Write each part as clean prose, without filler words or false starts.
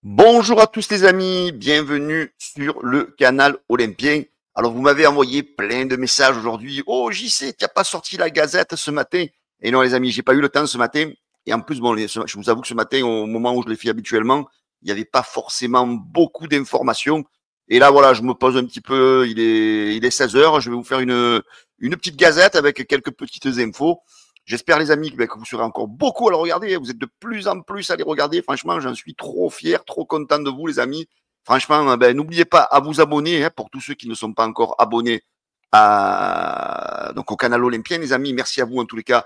Bonjour à tous les amis, bienvenue sur le canal Olympien. Alors vous m'avez envoyé plein de messages aujourd'hui. Oh JC, tu n'as pas sorti la Gazette ce matin? Et non les amis, j'ai pas eu le temps ce matin. Et en plus, bon, je vous avoue que ce matin, au moment où je l'ai fait habituellement, il n'y avait pas forcément beaucoup d'informations. Et là voilà, je me pose un petit peu, il est 16 heures, je vais vous faire une petite Gazette avec quelques petites infos. J'espère les amis que vous serez encore beaucoup à le regarder. Vous êtes de plus en plus à les regarder. Franchement, j'en suis trop fier, trop content de vous les amis. Franchement, n'oubliez pas à vous abonner pour tous ceux qui ne sont pas encore abonnés donc au canal Olympien les amis. Merci à vous en tous les cas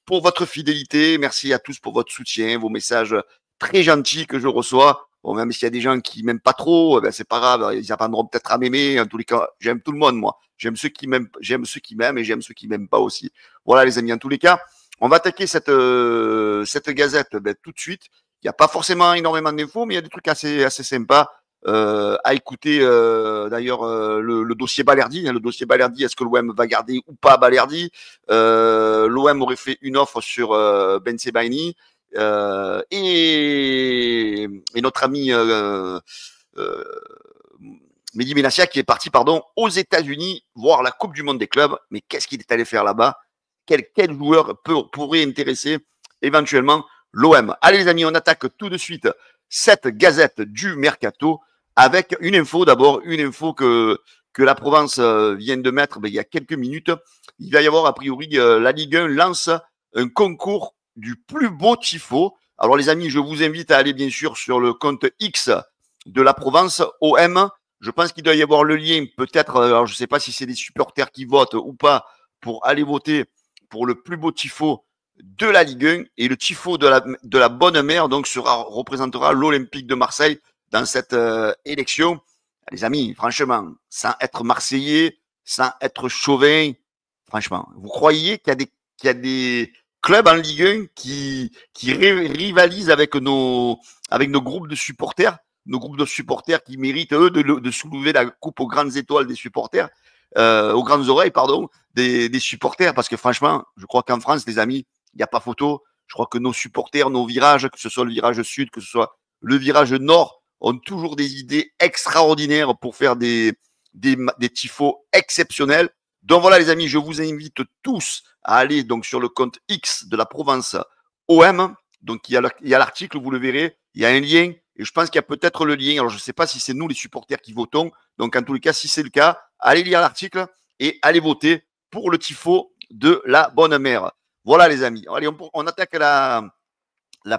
pour votre fidélité. Merci à tous pour votre soutien, vos messages très gentils que je reçois. Bon, même s'il y a des gens qui m'aiment pas trop, c'est pas grave, ils apprendront peut-être à m'aimer. En tous les cas, j'aime tout le monde, moi. J'aime ceux qui m'aiment et j'aime ceux qui m'aiment pas aussi. Voilà, les amis, en tous les cas, on va attaquer cette gazette tout de suite. Il n'y a pas forcément énormément d'infos, mais il y a des trucs assez sympas à écouter. D'ailleurs, le dossier Balerdi. Le dossier Balerdi, est-ce que l'OM va garder ou pas Balerdi? L'OM aurait fait une offre sur Ben Sebaini. Et notre ami Mehdi Benassia qui est parti aux États-Unis voir la Coupe du Monde des clubs. Mais qu'est-ce qu'il est allé faire là-bas? Quel joueur pourrait intéresser éventuellement l'OM? Allez les amis, on attaque tout de suite cette gazette du Mercato avec une info d'abord, une info que la Provence vient de mettre il y a quelques minutes. Il va y avoir a priori la Ligue 1 lance un concours du plus beau tifo. Alors les amis, je vous invite à aller bien sûr sur le compte X de la Provence, OM. Je pense qu'il doit y avoir le lien, peut-être, alors je ne sais pas si c'est des supporters qui votent ou pas, pour aller voter pour le plus beau tifo de la Ligue 1. Et le tifo de la bonne mère donc représentera l'Olympique de Marseille dans cette élection. Les amis, franchement, sans être Marseillais, sans être chauvin, franchement, vous croyez qu'il y a des clubs en Ligue 1 qui rivalisent avec nos groupes de supporters, nos groupes de supporters qui méritent, eux, de soulever la coupe aux grandes étoiles des supporters, aux grandes oreilles, pardon, des supporters, parce que franchement, je crois qu'en France, les amis, il n'y a pas photo. Je crois que nos supporters, nos virages, que ce soit le virage sud, que ce soit le virage nord, ont toujours des idées extraordinaires pour faire des tifos exceptionnels. Donc voilà les amis, je vous invite tous à aller donc sur le compte X de la Provence OM. Donc il y a l'article, vous le verrez, il y a un lien et je pense qu'il y a peut-être le lien. Alors je ne sais pas si c'est nous les supporters qui votons. Donc en tous les cas, si c'est le cas, allez lire l'article et allez voter pour le tifo de la bonne mère. Voilà les amis. Allez, on attaque la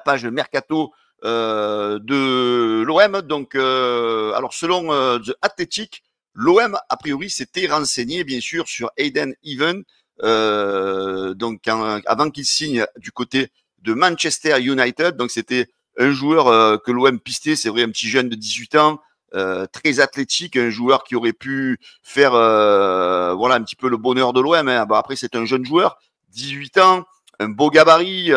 page Mercato de l'OM. Donc, alors selon The Athletic, l'OM a priori s'était renseigné bien sûr sur Aiden Even, donc avant qu'il signe du côté de Manchester United. Donc c'était un joueur que l'OM pistait, c'est vrai, un petit jeune de 18 ans. Très athlétique, un joueur qui aurait pu faire voilà un petit peu le bonheur de l'OM. Hein. Bon, après, c'est un jeune joueur, 18 ans, un beau gabarit,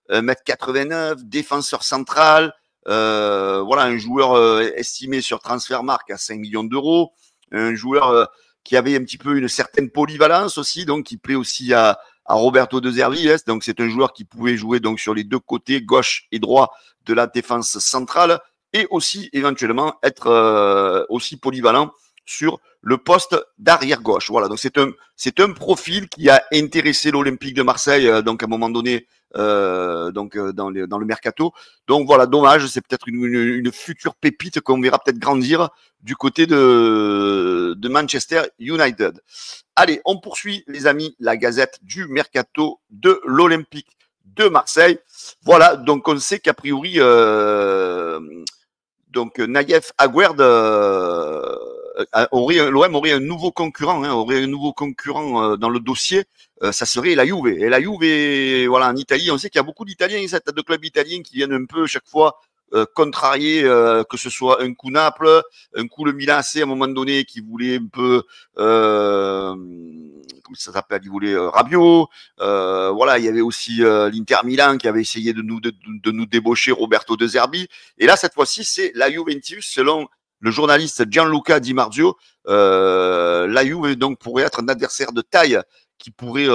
1m89, défenseur central, voilà un joueur estimé sur Transfermarkt à 5 millions d'euros, un joueur qui avait un petit peu une certaine polyvalence aussi, donc qui plaît aussi à Roberto De Zerbi. Donc c'est un joueur qui pouvait jouer donc sur les deux côtés, gauche et droit de la défense centrale, et aussi éventuellement être aussi polyvalent sur le poste d'arrière gauche. Voilà, donc c'est un profil qui a intéressé l'Olympique de Marseille donc à un moment donné dans le mercato. Donc voilà, dommage, c'est peut-être une future pépite qu'on verra peut-être grandir du côté de Manchester United. Allez, on poursuit les amis la gazette du mercato de l'Olympique de Marseille. Voilà, donc on sait qu'a priori donc Naïef Aguerd l'OM aurait un nouveau concurrent, aurait un nouveau concurrent dans le dossier. Ça serait la Juve. Et la Juve, voilà, en Italie, on sait qu'il y a beaucoup d'Italiens, de clubs italiens qui viennent un peu chaque fois contrarier, que ce soit un coup Naples, un coup le Milan AC à un moment donné qui voulait un peu, comment ça s'appelle, il voulait Rabiot. Voilà, il y avait aussi l'Inter Milan qui avait essayé de nous débaucher Roberto De Zerbi. Et là, cette fois-ci, c'est la Juventus, selon le journaliste Gianluca Di Marzio. La Juve donc pourrait être un adversaire de taille qui pourrait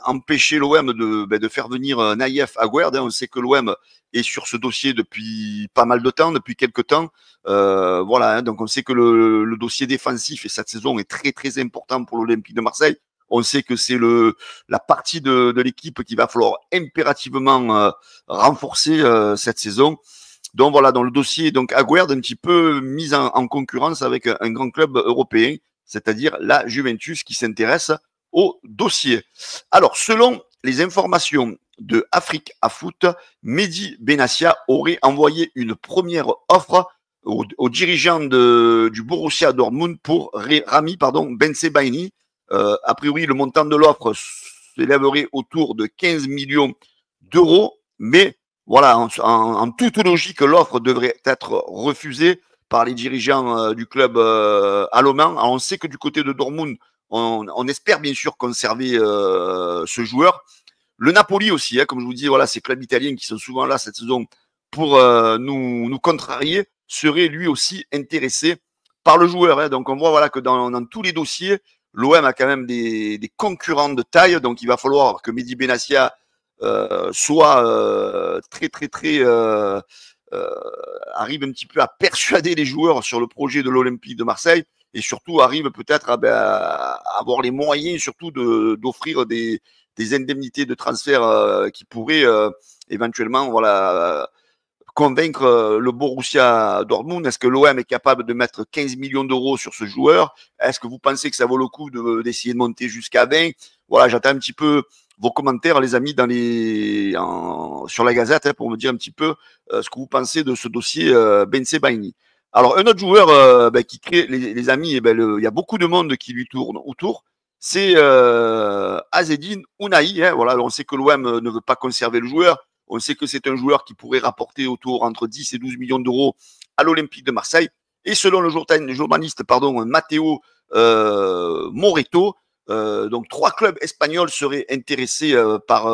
empêcher l'OM de faire venir Naïef Aguerd. On sait que l'OM est sur ce dossier depuis pas mal de temps, depuis quelques temps. Voilà, hein, donc on sait que le dossier défensif et cette saison est très très important pour l'Olympique de Marseille. On sait que c'est la partie de l'équipe qu'il va falloir impérativement renforcer cette saison. Donc voilà, dans le dossier, donc Aguerd un petit peu mis en concurrence avec un grand club européen, c'est-à-dire la Juventus qui s'intéresse au dossier. Alors, selon les informations de Afrique à Foot, Mehdi Benassia aurait envoyé une première offre aux dirigeants du Borussia Dortmund pour Rami Bensebaini. A priori, le montant de l'offre s'élèverait autour de 15 millions d'euros, mais voilà, en toute logique, l'offre devrait être refusée par les dirigeants du club allemand. Alors, on sait que du côté de Dortmund, on espère bien sûr conserver ce joueur. Le Napoli aussi, hein, comme je vous dis, voilà, ces clubs italiens qui sont souvent là cette saison pour nous contrarier, serait lui aussi intéressé par le joueur. Hein. Donc on voit voilà, que dans tous les dossiers, l'OM a quand même des concurrents de taille. Donc il va falloir que Mehdi Benassia soit très arrive un petit peu à persuader les joueurs sur le projet de l'Olympique de Marseille et surtout arrive peut-être à avoir les moyens surtout d'offrir des indemnités de transfert qui pourraient éventuellement voilà convaincre le Borussia Dortmund. Est-ce que l'OM est capable de mettre 15 millions d'euros sur ce joueur? Est-ce que vous pensez que ça vaut le coup d'essayer de monter jusqu'à 20? Voilà, j'attends un petit peu vos commentaires, les amis, sur la Gazette, hein, pour me dire un petit peu ce que vous pensez de ce dossier Bensebaini. Alors, un autre joueur qui crée, les amis, il y a beaucoup de monde qui lui tourne autour, c'est Azzedine Ounahi. Hein, voilà, on sait que l'OM ne veut pas conserver le joueur. On sait que c'est un joueur qui pourrait rapporter autour entre 10 et 12 millions d'euros à l'Olympique de Marseille. Et selon le journaliste Matteo Moreto, donc 3 clubs espagnols seraient intéressés par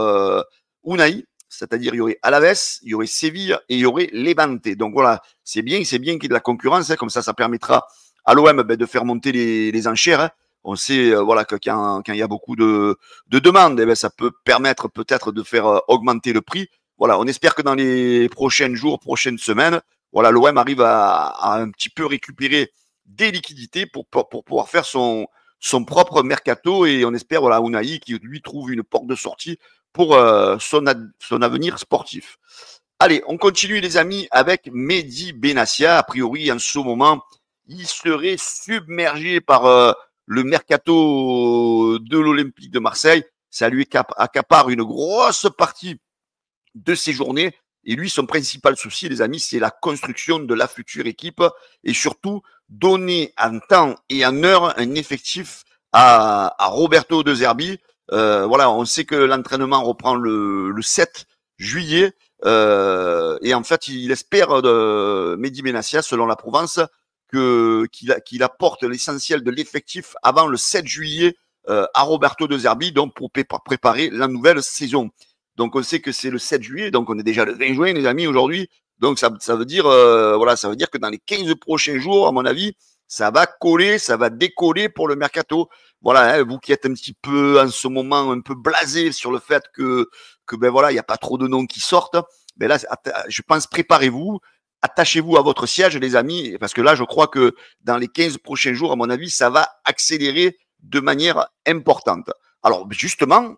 Ounahi, c'est-à-dire il y aurait Alaves, il y aurait Séville et il y aurait Levante. Donc voilà, c'est bien qu'il y ait de la concurrence, hein, comme ça permettra à l'OM de faire monter les enchères. Hein. On sait voilà, que quand il y a beaucoup de demandes, ça peut permettre peut-être de faire augmenter le prix. Voilà, on espère que dans les prochains jours, prochaines semaines, voilà, l'OM arrive à un petit peu récupérer des liquidités pour pouvoir faire son propre mercato et on espère voilà Ounahi qui lui trouve une porte de sortie pour son avenir sportif. Allez, on continue les amis avec Mehdi Benassia. A priori, en ce moment, il serait submergé par le mercato de l'Olympique de Marseille. Ça lui accapare une grosse partie de ses journées. Et lui, son principal souci, les amis, c'est la construction de la future équipe et surtout donner en temps et en heure un effectif à Roberto De Zerbi. Voilà, on sait que l'entraînement reprend le 7 juillet et en fait, il espère Mehdi Benassia, selon la Provence, qu'il apporte l'essentiel de l'effectif avant le 7 juillet à Roberto De Zerbi, donc pour préparer la nouvelle saison. Donc, on sait que c'est le 7 juillet, donc on est déjà le 20 juin, les amis, aujourd'hui. Donc, ça veut dire, voilà, ça veut dire que dans les 15 prochains jours, à mon avis, ça va coller, ça va décoller pour le mercato. Voilà, hein, vous qui êtes un petit peu, en ce moment, un peu blasé sur le fait que ben voilà, il n'y a pas trop de noms qui sortent. Ben là, je pense, préparez-vous, attachez-vous à votre siège, les amis, parce que là, je crois que dans les 15 prochains jours, à mon avis, ça va accélérer de manière importante. Alors, justement,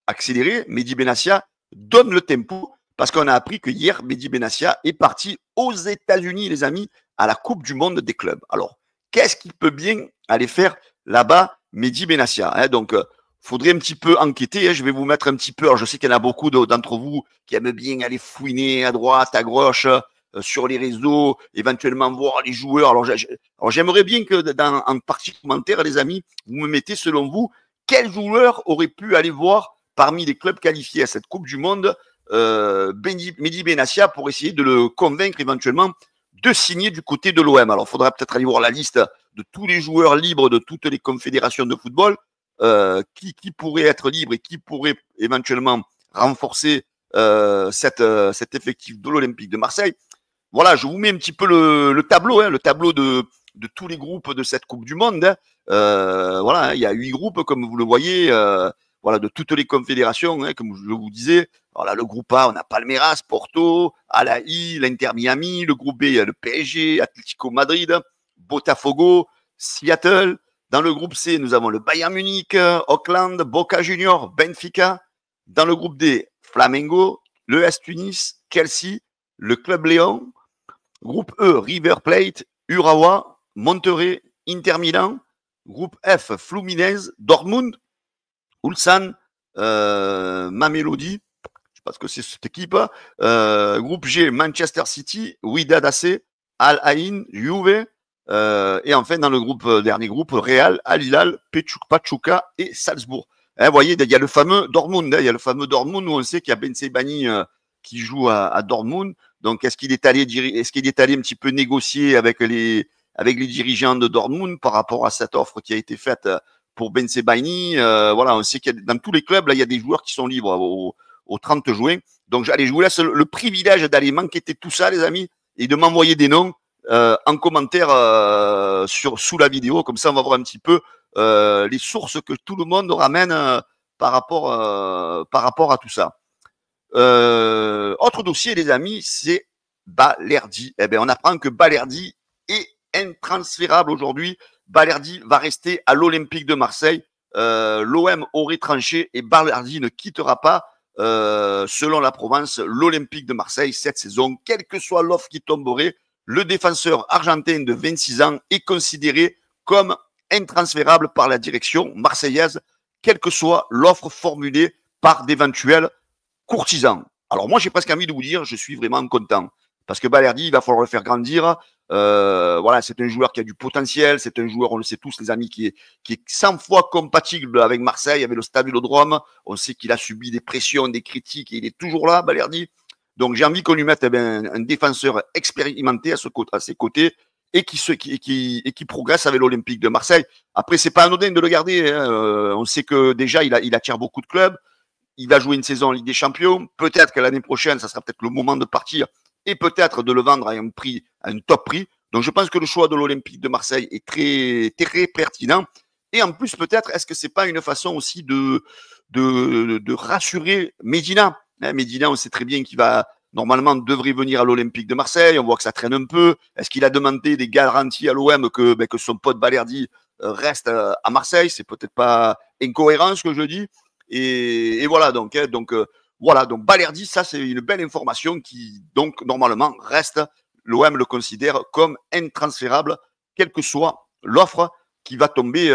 accéléré, Mehdi Benassia donne le tempo parce qu'on a appris que hier, Mehdi Benassia est parti aux États-Unis, les amis, à la Coupe du Monde des clubs. Alors, qu'est-ce qu'il peut bien aller faire là-bas, Mehdi Benassia, hein? Donc, faudrait un petit peu enquêter. Hein. Je vais vous mettre un petit peu. Alors, je sais qu'il y en a beaucoup d'entre vous qui aiment bien aller fouiner à droite, à gauche, sur les réseaux, éventuellement voir les joueurs. Alors, j'aimerais bien que en partie commentaire, les amis, vous me mettez, selon vous, quel joueur aurait pu aller voir parmi les clubs qualifiés à cette Coupe du Monde, Mehdi Benassia, pour essayer de le convaincre éventuellement de signer du côté de l'OM. Alors, il faudra peut-être aller voir la liste de tous les joueurs libres de toutes les confédérations de football, qui pourrait être libre et qui pourrait éventuellement renforcer cet effectif de l'Olympique de Marseille. Voilà, je vous mets un petit peu le tableau, hein, le tableau de de tous les groupes de cette Coupe du Monde. Hein. Voilà, il y a 8 groupes, comme vous le voyez, voilà, de toutes les confédérations, hein, comme je vous disais. Voilà, le groupe A, on a Palmeiras, Porto, Al Ahly, l'Inter Miami. Le groupe B, il y a le PSG, Atlético Madrid, Botafogo, Seattle. Dans le groupe C, nous avons le Bayern Munich, Auckland, Boca Juniors, Benfica. Dans le groupe D, Flamengo, l'ES Tunis, Chelsea, le Club Léon. Groupe E, River Plate, Urawa, Monterrey, Inter Milan. Groupe F, Fluminense, Dortmund, Ulsan, Mamelodi. Je ne sais pas ce que c'est cette équipe. Groupe G, Manchester City, Wydad AC, Al Ain, Juve. Et enfin, dans le dernier groupe, Real, Al Hilal, Pachuca et Salzbourg. Vous voyez, il y a le fameux Dortmund. Il y a le fameux Dortmund où on sait qu'il y a Ben Sebaini qui joue à Dortmund. Donc, est-ce qu'il est allé un petit peu négocier avec les dirigeants de Dortmund par rapport à cette offre qui a été faite pour Ben Sebaini? Voilà, on sait qu'il y a, dans tous les clubs, là, il y a des joueurs qui sont libres au 30 juin. Donc, allez, je vous laisse le privilège d'aller m'enquêter tout ça, les amis, et de m'envoyer des noms en commentaire sous la vidéo. Comme ça, on va voir un petit peu les sources que tout le monde ramène par rapport à tout ça. Autre dossier, les amis, c'est Balerdi. Eh bien, on apprend que Balerdi est intransférable aujourd'hui. Balerdi va rester à l'Olympique de Marseille. L'OM aurait tranché et Balerdi ne quittera pas, selon la Provence, l'Olympique de Marseille cette saison. Quelle que soit l'offre qui tomberait, le défenseur argentin de 26 ans est considéré comme intransférable par la direction marseillaise, quelle que soit l'offre formulée par d'éventuels courtisans. Alors moi, j'ai presque envie de vous dire, je suis vraiment content. Parce que Balerdi, il va falloir le faire grandir. Voilà, c'est un joueur qui a du potentiel. C'est un joueur, on le sait tous, les amis, qui est 100 fois compatible avec Marseille, avec le Stade Vélodrome. On sait qu'il a subi des pressions, des critiques, et il est toujours là, Balerdi. Donc j'ai envie qu'on lui mette un défenseur expérimenté à ses côtés et qui progresse avec l'Olympique de Marseille. Après, c'est pas anodin de le garder. Hein. On sait que déjà, il attire beaucoup de clubs. Il va jouer une saison en Ligue des Champions. Peut-être que l'année prochaine, ça sera peut-être le moment de partir et peut-être de le vendre à un top prix. Donc, je pense que le choix de l'Olympique de Marseille est très, très pertinent. Et en plus, peut-être, est-ce que c'est pas une façon aussi de rassurer Medina? Medina, on sait très bien qu'il normalement devrait venir à l'Olympique de Marseille. On voit que ça traîne un peu. Est-ce qu'il a demandé des garanties à l'OM que son pote Balerdi reste à Marseille? C'est peut-être pas incohérent ce que je dis. Et voilà, donc voilà, donc Balerdi, ça c'est une belle information qui donc normalement reste, l'OM le considère comme intransférable, quelle que soit l'offre qui va tomber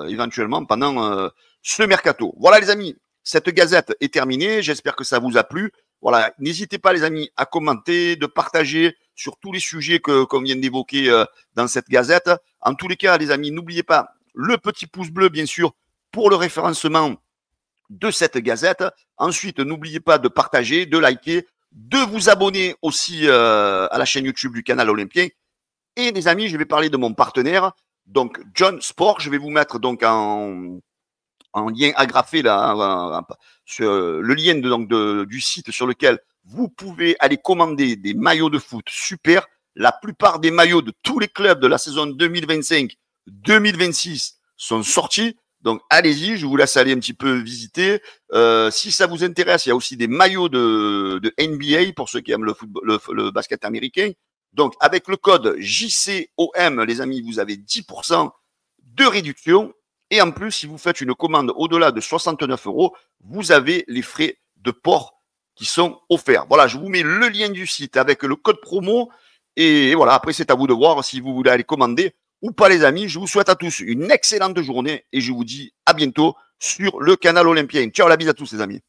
éventuellement pendant ce mercato. Voilà les amis, cette gazette est terminée, j'espère que ça vous a plu. Voilà, n'hésitez pas les amis à commenter, de partager sur tous les sujets qu'on vient d'évoquer dans cette gazette. En tous les cas les amis, n'oubliez pas le petit pouce bleu bien sûr pour le référencement de cette gazette. Ensuite, n'oubliez pas de partager, de liker, de vous abonner aussi à la chaîne YouTube du canal Olympien. Et les amis, je vais parler de mon partenaire, donc John Sport. Je vais vous mettre donc en lien agrafé là, sur le lien du site sur lequel vous pouvez aller commander des maillots de foot super. La plupart des maillots de tous les clubs de la saison 2025-2026 sont sortis. Donc, allez-y, je vous laisse aller un petit peu visiter. Si ça vous intéresse, il y a aussi des maillots de NBA pour ceux qui aiment le basket américain. Donc, avec le code JCOM, les amis, vous avez 10% de réduction. Et en plus, si vous faites une commande au-delà de 69 €, vous avez les frais de port qui sont offerts. Voilà, je vous mets le lien du site avec le code promo. Et voilà, après, c'est à vous de voir si vous voulez aller commander ou pas les amis. Je vous souhaite à tous une excellente journée et je vous dis à bientôt sur le canal Olympien. Ciao, la bise à tous les amis.